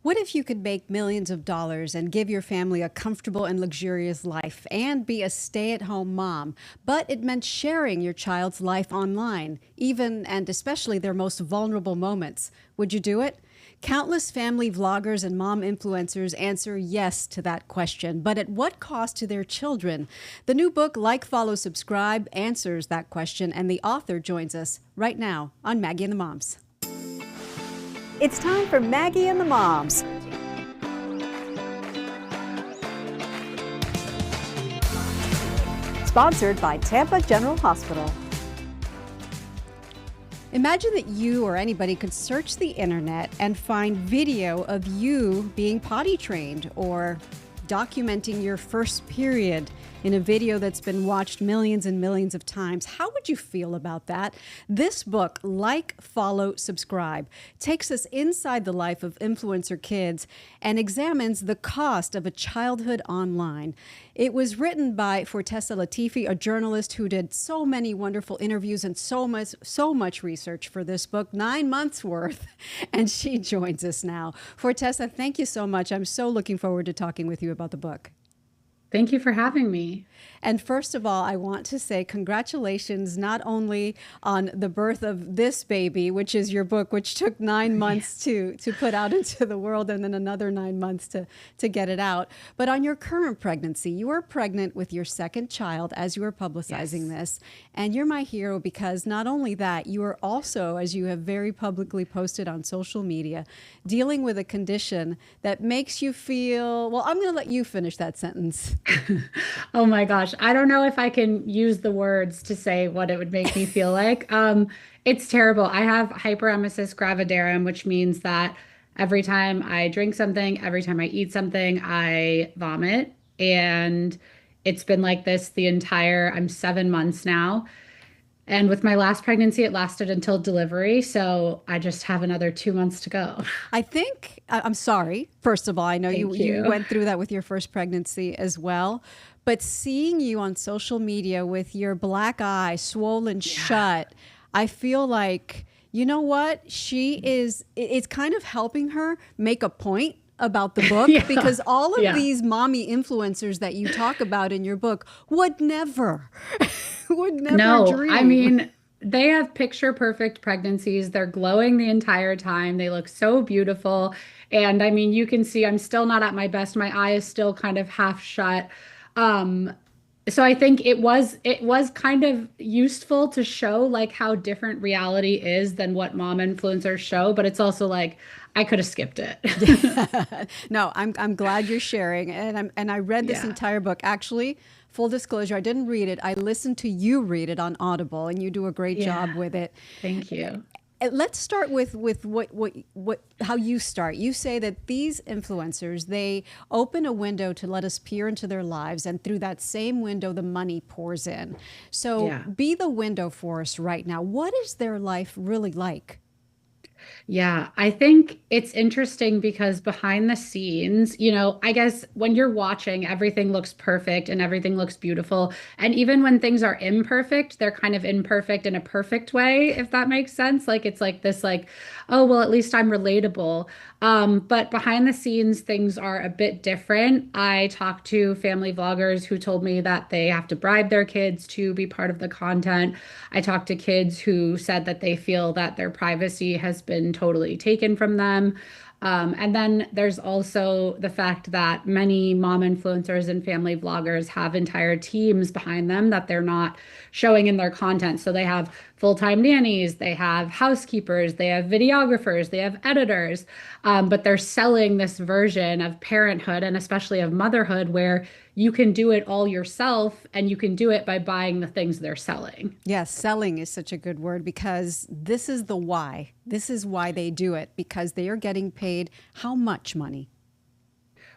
What if you could make millions of dollars and give your family a comfortable and luxurious life and be a stay-at-home mom, but it meant sharing your child's life online, even and especially their most vulnerable moments? Would you do it? Countless family vloggers and mom influencers answer yes to that question, but at what cost to their children? The new book, Like, Follow, Subscribe, answers that question, and the author joins us right now on Maggie and the Moms. It's time for Maggie and the Moms. Sponsored by Tampa General Hospital. Imagine that you or anybody could search the internet and find video of you being potty trained or documenting your first period in a video that's been watched millions and millions of times. How would you feel about that? This book, Like, Follow, Subscribe, takes us inside the life of influencer kids and examines the cost of a childhood online. It was written by Fortessa Latifi, a journalist who did so many wonderful interviews and so much research for this book, 9 months worth, and she joins us now. Fortessa, thank you so much. I'm so looking forward to talking with you about the book. Thank you for having me. And first of all, I want to say congratulations not only on the birth of this baby, which is your book, which took 9 months to put out into the world and then another 9 months to get it out, but on your current pregnancy. You were pregnant with your second child as you were publicizing this. And you're my hero because not only that, you are also, as you have very publicly posted on social media, dealing with a condition that makes you feel, well, I'm going to let you finish that sentence. Oh my gosh. I don't know if I can use the words to say what it would make me feel like. It's terrible. I have hyperemesis gravidarum, which means that every time I drink something, every time I eat something, I vomit. And it's been like this I'm 7 months now. And with my last pregnancy, it lasted until delivery. So I just have another 2 months to go. I'm sorry. First of all, I know Thank you you. went through that with your first pregnancy as well. But seeing you on social media with your black eye swollen shut, I feel like, you know what? It's kind of helping her make a point about the book because all of these mommy influencers that you talk about in your book would never No, dream. I mean, they have picture perfect pregnancies. They're glowing the entire time. They look so beautiful. And I mean, you can see I'm still not at my best. My eye is still kind of half shut. Um, so I think it was kind of useful to show like how different reality is than what mom influencers show, but it's also like I could have skipped it. No, I'm glad you're sharing, and I read this Yeah. entire book. Actually, full disclosure, I didn't read it. I listened to you read it on Audible, and you do a great job Yeah. with it. Thank you. Let's start with how you start. You say that these influencers, they open a window to let us peer into their lives, and through that same window, the money pours in. So Yeah. be the window for us right now. What is their life really like? Yeah, I think it's interesting because behind the scenes, I guess when you're watching, everything looks perfect and everything looks beautiful. And even when things are imperfect, they're kind of imperfect in a perfect way, if that makes sense. Like it's like this, like, oh, well, at least I'm relatable. But behind the scenes, things are a bit different. I talked to family vloggers who told me that they have to bribe their kids to be part of the content. I talked to kids who said that they feel that their privacy has been totally taken from them. And then there's also the fact that many mom influencers and family vloggers have entire teams behind them that they're not showing in their content. So they have full-time nannies, they have housekeepers, they have videographers, they have editors, but they're selling this version of parenthood and especially of motherhood where you can do it all yourself and you can do it by buying the things they're selling. Yes, selling is such a good word because this is the why. This is why they do it, because they are getting paid how much money?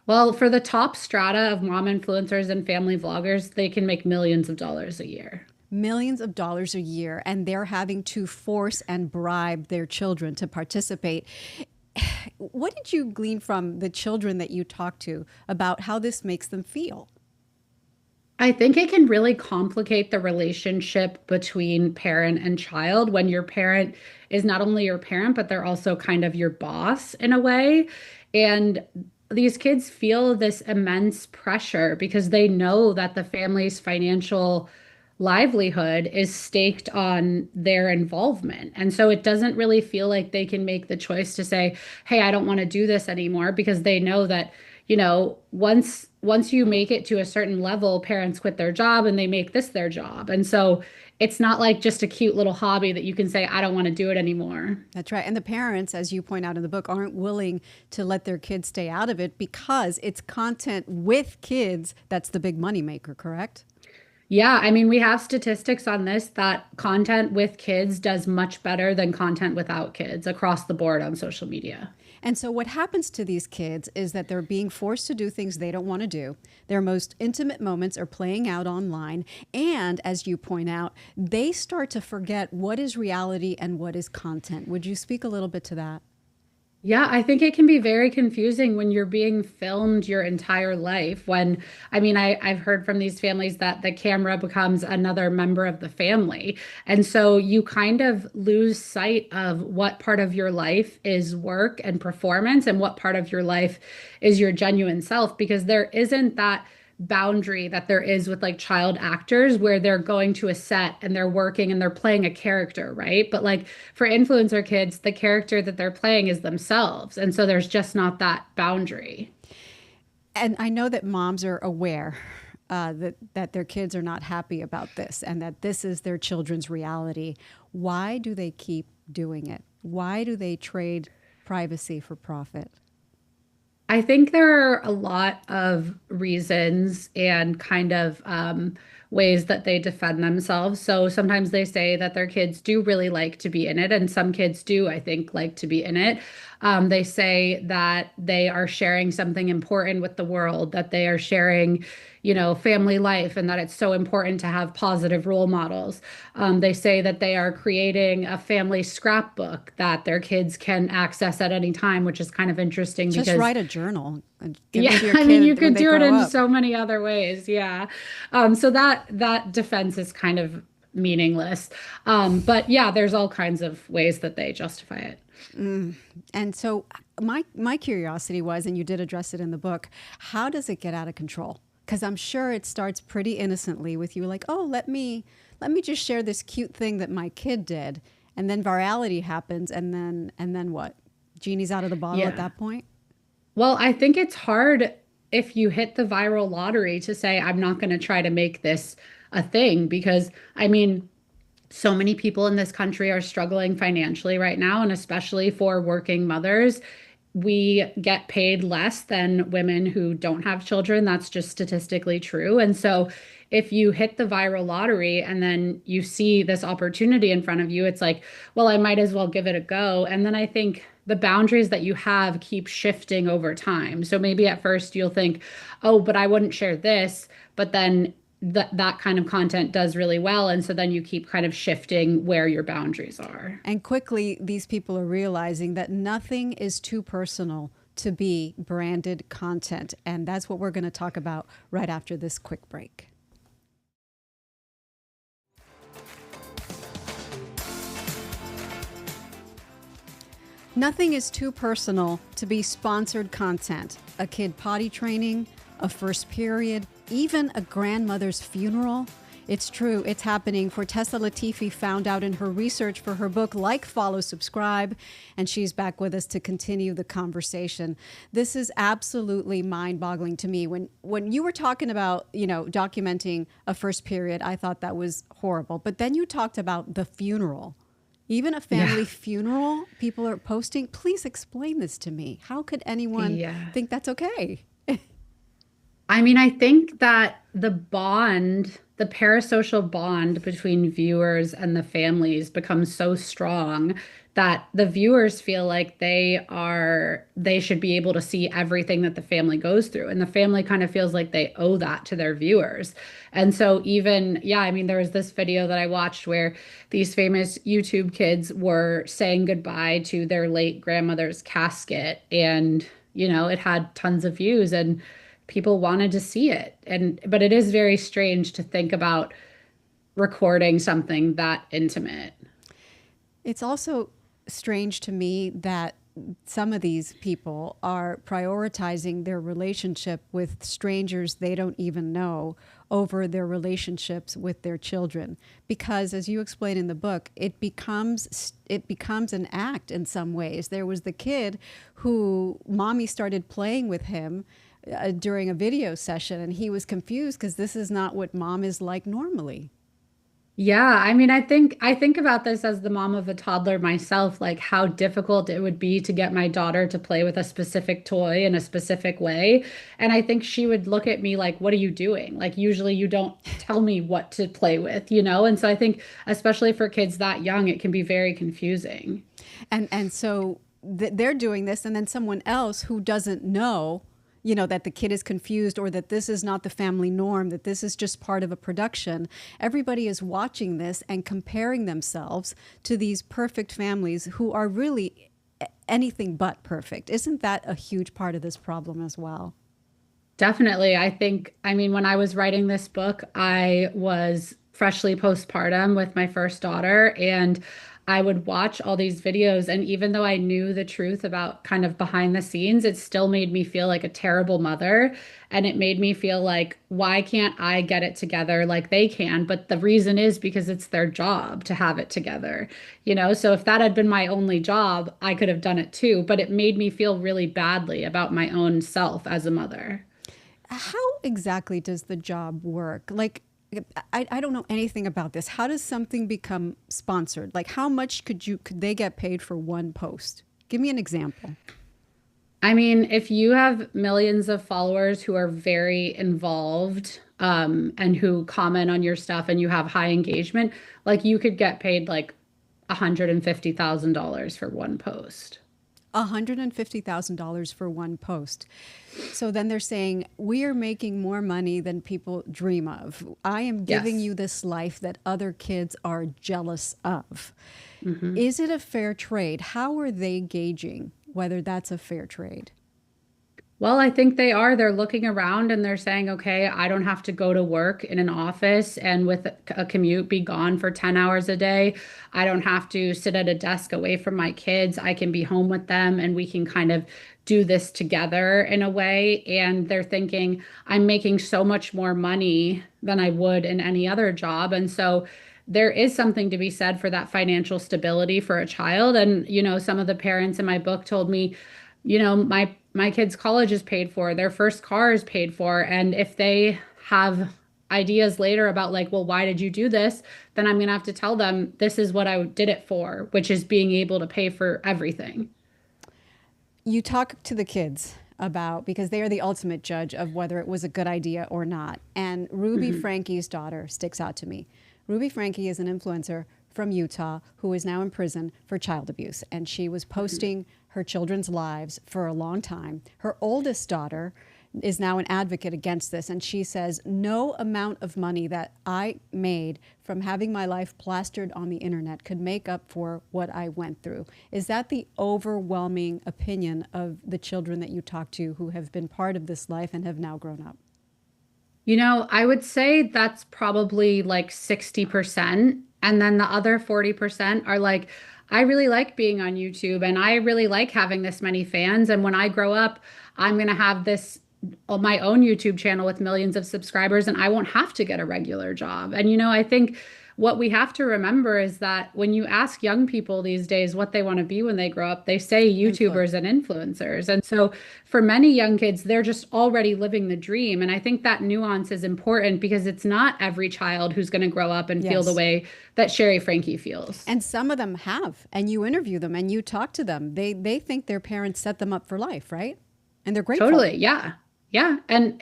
Well, for the top strata of mom influencers and family vloggers, they can make millions of dollars a year. Millions of dollars a year, and they're having to force and bribe their children to participate. What did you glean from the children that you talked to about how this makes them feel? I think it can really complicate the relationship between parent and child when your parent is not only your parent, but they're also kind of your boss in a way. And these kids feel this immense pressure because they know that the family's financial livelihood is staked on their involvement. And so it doesn't really feel like they can make the choice to say, "Hey, I don't want to do this anymore," because they know that once you make it to a certain level, parents quit their job and they make this their job. And so it's not like just a cute little hobby that you can say, I don't want to do it anymore. That's right. And the parents, as you point out in the book, aren't willing to let their kids stay out of it because it's content with kids that's the big moneymaker, correct? Yeah, I mean, we have statistics on this that content with kids does much better than content without kids across the board on social media. And so, what happens to these kids is that they're being forced to do things they don't want to do. Their most intimate moments are playing out online. And as you point out, they start to forget what is reality and what is content. Would you speak a little bit to that? Yeah, I think it can be very confusing when you're being filmed your entire life. I mean, I've heard from these families that the camera becomes another member of the family. And so you kind of lose sight of what part of your life is work and performance and what part of your life is your genuine self, because there isn't that boundary that there is with like child actors where they're going to a set and they're working and they're playing a character, right? But like for influencer kids, the character that they're playing is themselves. And so there's just not that boundary. And I know that moms are aware that their kids are not happy about this and that this is their children's reality. Why do they keep doing it? Why do they trade privacy for profit? I think there are a lot of reasons and kind of ways that they defend themselves. So sometimes they say that their kids do really like to be in it, and some kids do, I think, like to be in it. They say that they are sharing something important with the world, that they are sharing, family life, and that it's so important to have positive role models. They say that they are creating a family scrapbook that their kids can access at any time, which is kind of interesting Just because write a journal and give yeah, it to your I mean, you kid when could they do it grow in up. so many other ways. Yeah. So that defense is kind of meaningless. But yeah, there's all kinds of ways that they justify it. And so my curiosity was, and you did address it in the book, how does it get out of control? Because I'm sure it starts pretty innocently with you like, oh, let me just share this cute thing that my kid did, and then virality happens, and then what? Genie's out of the bottle at Yeah. that point. Well, I think it's hard if you hit the viral lottery to say, I'm not going to try to make this a thing because I mean, so many people in this country are struggling financially right now, and especially for working mothers. We get paid less than women who don't have children. That's just statistically true. And so, if you hit the viral lottery and then you see this opportunity in front of you, it's like, well, I might as well give it a go. And then I think the boundaries that you have keep shifting over time. So maybe at first you'll think, oh, but I wouldn't share this. But then that kind of content does really well. And so then you keep kind of shifting where your boundaries are. And quickly, these people are realizing that nothing is too personal to be branded content. And that's what we're going to talk about right after this quick break. Nothing is too personal to be sponsored content. A kid potty training, a first period, even a grandmother's funeral. It's true, it's happening. Fortessa Latifi found out in her research for her book, Like, Follow, Subscribe, and she's back with us to continue the conversation. This is absolutely mind-boggling to me. When you were talking about, documenting a first period, I thought that was horrible. But then you talked about the funeral. Even a family Yeah. funeral, people are posting. Please explain this to me. How could anyone Yeah. think that's okay? I mean, I think that the parasocial bond between viewers and the families becomes so strong that the viewers feel like they should be able to see everything that the family goes through. And the family kind of feels like they owe that to their viewers. And so even, yeah, I mean, there was this video that I watched where these famous YouTube kids were saying goodbye to their late grandmother's casket, and it had tons of views. And people wanted to see it. And but it is very strange to think about recording something that intimate. It's also strange to me that some of these people are prioritizing their relationship with strangers they don't even know over their relationships with their children, because as you explain in the book, it becomes an act in some ways. There was the kid who mommy started playing with him during a video session, and he was confused because this is not what mom is like normally. Yeah, I mean, I think about this as the mom of a toddler myself, like how difficult it would be to get my daughter to play with a specific toy in a specific way. And I think she would look at me like, "What are you doing?" Like usually you don't tell me what to play with, you know? And so I think especially for kids that young, it can be very confusing. And so they're doing this, and then someone else who doesn't know, that the kid is confused, or that this is not the family norm, that this is just part of a production. Everybody is watching this and comparing themselves to these perfect families who are really anything but perfect. Isn't that a huge part of this problem as well? Definitely. I mean, when I was writing this book, I was freshly postpartum with my first daughter, and I would watch all these videos. And even though I knew the truth about kind of behind the scenes, it still made me feel like a terrible mother. And it made me feel like, why can't I get it together like they can? But the reason is because it's their job to have it together, you know? So if that had been my only job, I could have done it too. But it made me feel really badly about my own self as a mother. How exactly does the job work? Like, I don't know anything about this. How does something become sponsored? Like, how much could they get paid for one post? Give me an example. I mean, if you have millions of followers who are very involved, and who comment on your stuff and you have high engagement, like you could get paid like $150,000 for one post. $150,000 for one post. So then they're saying, we are making more money than people dream of. I am giving Yes. you this life that other kids are jealous of. Mhm. Is it a fair trade? How are they gauging whether that's a fair trade? Well, I think they are. They're looking around and they're saying, okay, I don't have to go to work in an office and with a commute be gone for 10 hours a day. I don't have to sit at a desk away from my kids. I can be home with them and we can kind of do this together in a way. And they're thinking, I'm making so much more money than I would in any other job. And so there is something to be said for that financial stability for a child. And, some of the parents in my book told me, my kids' college is paid for, their first car is paid for, and if they have ideas later about like, well, why did you do this? Then I'm gonna have to tell them this is what I did it for, which is being able to pay for everything. You talk to the kids about, because they are the ultimate judge of whether it was a good idea or not. And Ruby Mhm. Frankie's daughter sticks out to me. Ruby Frankie is an influencer from Utah who is now in prison for child abuse. And she was posting her children's lives for a long time. Her oldest daughter is now an advocate against this. And she says, no amount of money that I made from having my life plastered on the internet could make up for what I went through. Is that the overwhelming opinion of the children that you talk to who have been part of this life and have now grown up? I would say that's probably like 60%. And then the other 40% are like, I really like being on YouTube and I really like having this many fans. And when I grow up, I'm going to have this on my own YouTube channel with millions of subscribers and I won't have to get a regular job. And, I think what we have to remember is that when you ask young people these days what they want to be when they grow up, they say Influence. YouTubers and influencers. And so for many young kids, they're just already living the dream. And I think that nuance is important because it's not every child who's going to grow up and feel the Yes. way that Sherry Frankie feels. And some of them have, and you interview them and you talk to them. They think their parents set them up for life, right? And they're grateful. Totally. Yeah. Yeah. And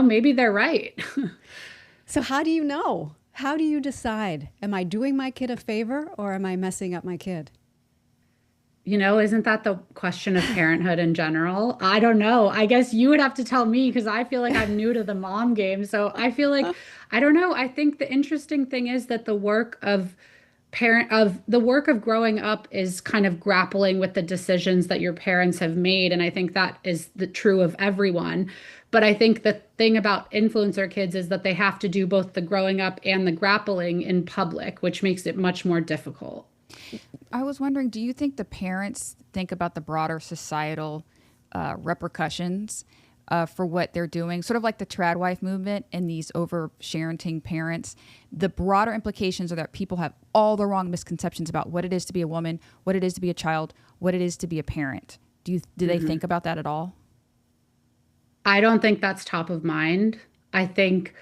maybe they're right. So how do you know? How do you decide? Am I doing my kid a favor or am I messing up my kid? Isn't that the question of parenthood in general? I don't know. I guess you would have to tell me because I feel like I'm new to the mom game. So I feel like, I don't know. I think the interesting thing is that the work of parent of the work of growing up is kind of grappling with the decisions that your parents have made. And I think that is the true of everyone. But I think the thing about influencer kids is that they have to do both the growing up and the grappling in public, which makes it much more difficult. I was wondering, do you think the parents think about the broader societal repercussions for what they're doing? Sort of like the trad wife movement and these over sharenting parents. The broader implications are that people have all the wrong misconceptions about what it is to be a woman, what it is to be a child, what it is to be a parent. Do they think about that at all? I don't think that's top of mind. I think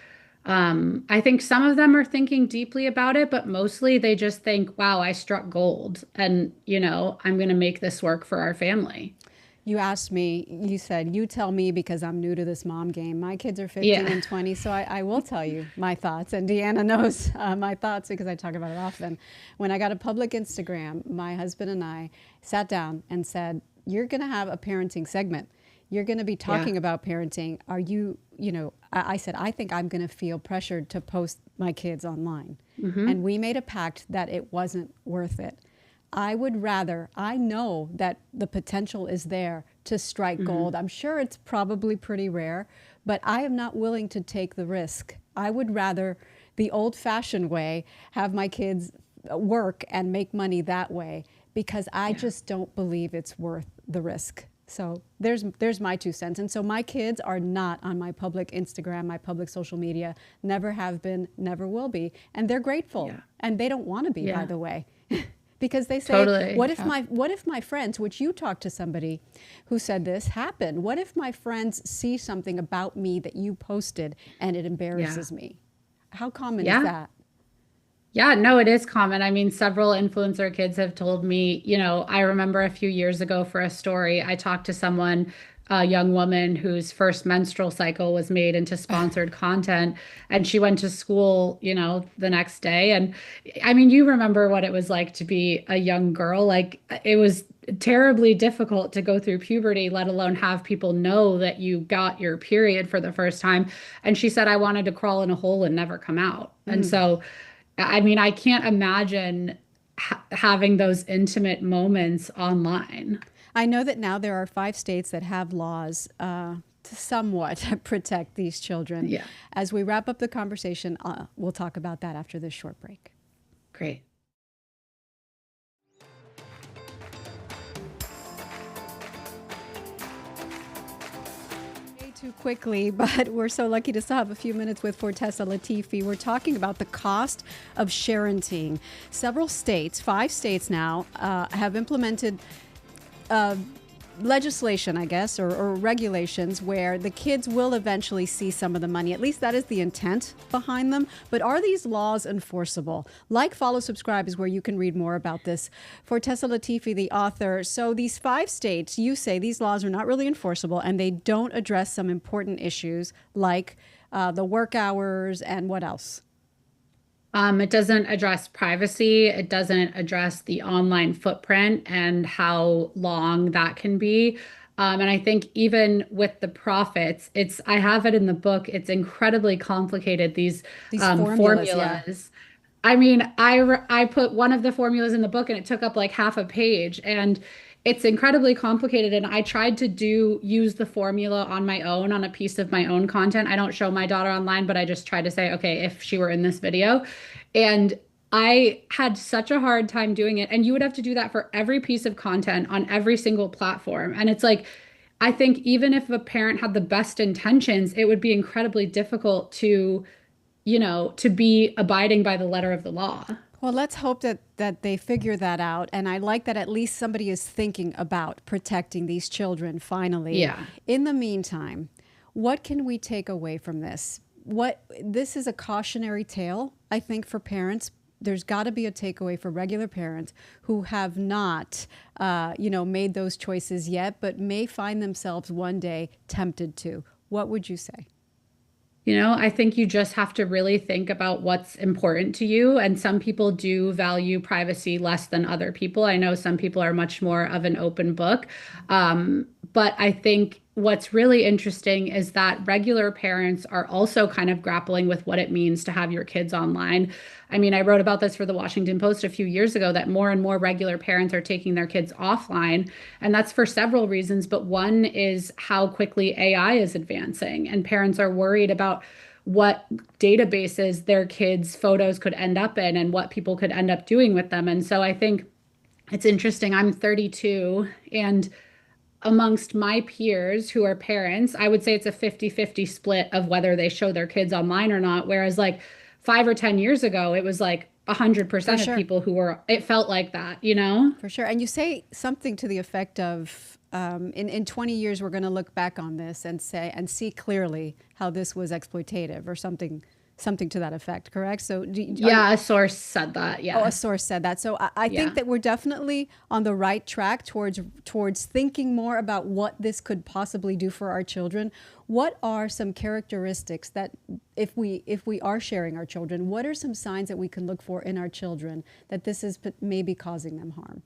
I think some of them are thinking deeply about it, but mostly they just think, wow, I struck gold and, I'm going to make this work for our family. You asked me, you said, you tell me because I'm new to this mom game. My kids are 15 and 20, so I will tell you my thoughts. And Deanna knows my thoughts because I talk about it often. When I got a public Instagram, my husband and I sat down and said, you're going to have a parenting segment. You're going to be talking about parenting. Are you, I said, I think I'm going to feel pressured to post my kids online. And we made a pact that it wasn't worth it. I would rather, I know that the potential is there to strike gold. I'm sure it's probably pretty rare, but I am not willing to take the risk. I would rather the old-fashioned way have my kids work and make money that way because I just don't believe it's worth the risk. So there's my 2 cents. And so my kids are not on my public Instagram, my public social media, never have been, never will be. And they're grateful. And they don't want to be, by the way. Because they say, Totally. what if my friends, which you talked to somebody who said this, happened? What if my friends see something about me that you posted and it embarrasses me? How common is that? Yeah, no, it is common. I mean, several influencer kids have told me, I remember a few years ago for a story, I talked to someone, a young woman whose first menstrual cycle was made into sponsored content. And she went to school, the next day. And I mean, you remember what it was like to be a young girl. Like it was terribly difficult to go through puberty, let alone have people know that you got your period for the first time. And she said, I wanted to crawl in a hole and never come out. And so, I mean, I can't imagine having those intimate moments online. I know that now there are 5 states that have laws to somewhat protect these children. Yeah. As we wrap up the conversation, we'll talk about that after this short break. Great. Too quickly, but we're so lucky to still have a few minutes with Fortessa Latifi. We're talking about the cost of sharenting. Several states, 5 states now, have implemented legislation, I guess, or regulations where the kids will eventually see some of the money. At least that is the intent behind them. But are these laws enforceable? Like, follow, subscribe is where you can read more about this. Fortessa Latifi, the author. So these 5 states, you say these laws are not really enforceable and they don't address some important issues like the work hours and what else? It doesn't address privacy. It doesn't address the online footprint and how long that can be. And I think even with the profits, I have it in the book. It's incredibly complicated. These formulas. Yeah. I mean, I put one of the formulas in the book and it took up like half a page. And it's incredibly complicated. And I tried to use the formula on my own, on a piece of my own content. I don't show my daughter online, but I just tried to say, okay, if she were in this video. And I had such a hard time doing it. And you would have to do that for every piece of content on every single platform. And it's like, I think even if a parent had the best intentions, it would be incredibly difficult to be abiding by the letter of the law. Well, let's hope that they figure that out. And I like that at least somebody is thinking about protecting these children finally. Yeah. In the meantime, what can we take away from this? This is a cautionary tale, I think, for parents. There's got to be a takeaway for regular parents who have not, made those choices yet, but may find themselves one day tempted to. What would you say? I think you just have to really think about what's important to you. And some people do value privacy less than other people. I know some people are much more of an open book. But I think what's really interesting is that regular parents are also kind of grappling with what it means to have your kids online. I mean, I wrote about this for the Washington Post a few years ago that more and more regular parents are taking their kids offline. And that's for several reasons. But one is how quickly AI is advancing, and parents are worried about what databases their kids' photos could end up in and what people could end up doing with them. And so I think it's interesting. I'm 32, and amongst my peers who are parents, I would say it's a 50-50 split of whether they show their kids online or not. Whereas like 5 or 10 years ago, it was like For 100% of sure. people who were, it felt like that, you know? For sure. And you say something to the effect of, in 20 years, we're going to look back on this and say, and see clearly how this was exploitative or something to that effect, correct? So are you, Yeah, a source said that. oh, a Yeah. source said that. So I think Yeah. that we're definitely on the right track towards thinking more about what this could possibly do for our children. What are some characteristics that if we are sharing our children, what are some signs that we can look for in our children that this is maybe causing them harm?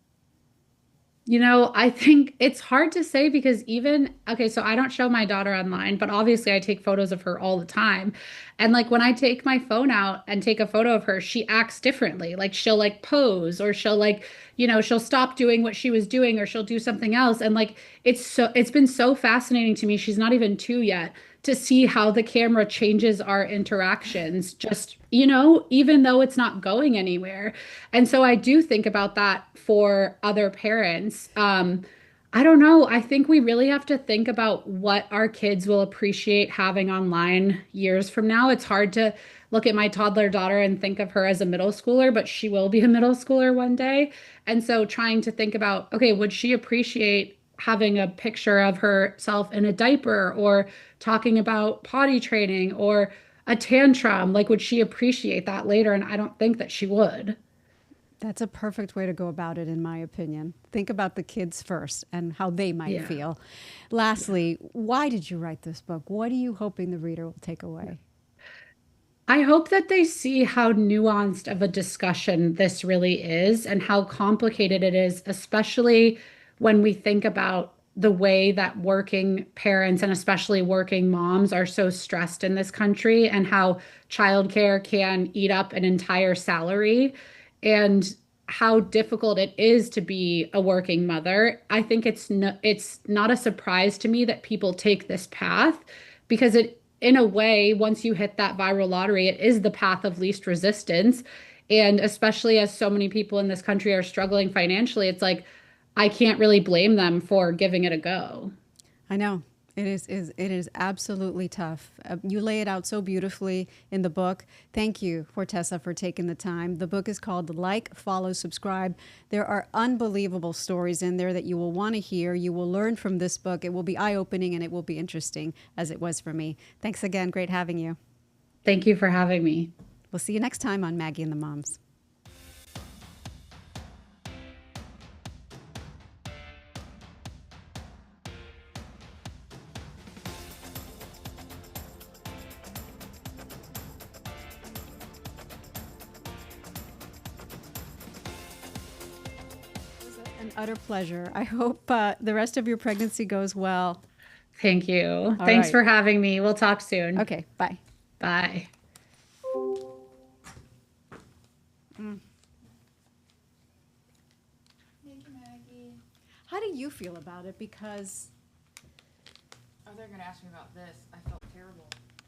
You know, I think it's hard to say because even, okay, so I don't show my daughter online, but obviously I take photos of her all the time. And like when I take my phone out and take a photo of her, she acts differently. Like she'll like pose, or she'll like, she'll stop doing what she was doing, or she'll do something else. And like it's been so fascinating to me. She's not even 2 yet, to see how the camera changes our interactions, just, even though it's not going anywhere. And so I do think about that for other parents. I don't know. I think we really have to think about what our kids will appreciate having online years from now. It's hard to look at my toddler daughter and think of her as a middle schooler, but she will be a middle schooler one day. And so trying to think about, okay, would she appreciate having a picture of herself in a diaper, or talking about potty training, or a tantrum? Like, would she appreciate that later? And I don't think that she would. That's a perfect way to go about it, in my opinion. Think about the kids first and how they might Yeah. feel. Lastly, why did you write this book? What are you hoping the reader will take away? I hope that they see how nuanced of a discussion this really is, and how complicated it is, especially when we think about the way that working parents and especially working moms are so stressed in this country, and how childcare can eat up an entire salary, and how difficult it is to be a working mother. I think it's not a surprise to me that people take this path, because it, in a way, once you hit that viral lottery, it is the path of least resistance. And especially as so many people in this country are struggling financially, it's like I can't really blame them for giving it a go. I know it is absolutely tough. You lay it out so beautifully in the book. Thank you, Fortessa, for taking the time. The book is called Like, Follow, Subscribe. There are unbelievable stories in there that you will want to hear. You will learn from this book. It will be eye-opening and it will be interesting, as it was for me. Thanks again. Great having you. Thank you for having me. We'll see you next time on Maggie and the Moms. An utter pleasure. I hope the rest of your pregnancy goes well. Thank you. All Thanks right. for having me. We'll talk soon. Okay, bye. Bye. How do you feel about it? Because Oh, they're gonna ask me about this. I felt terrible.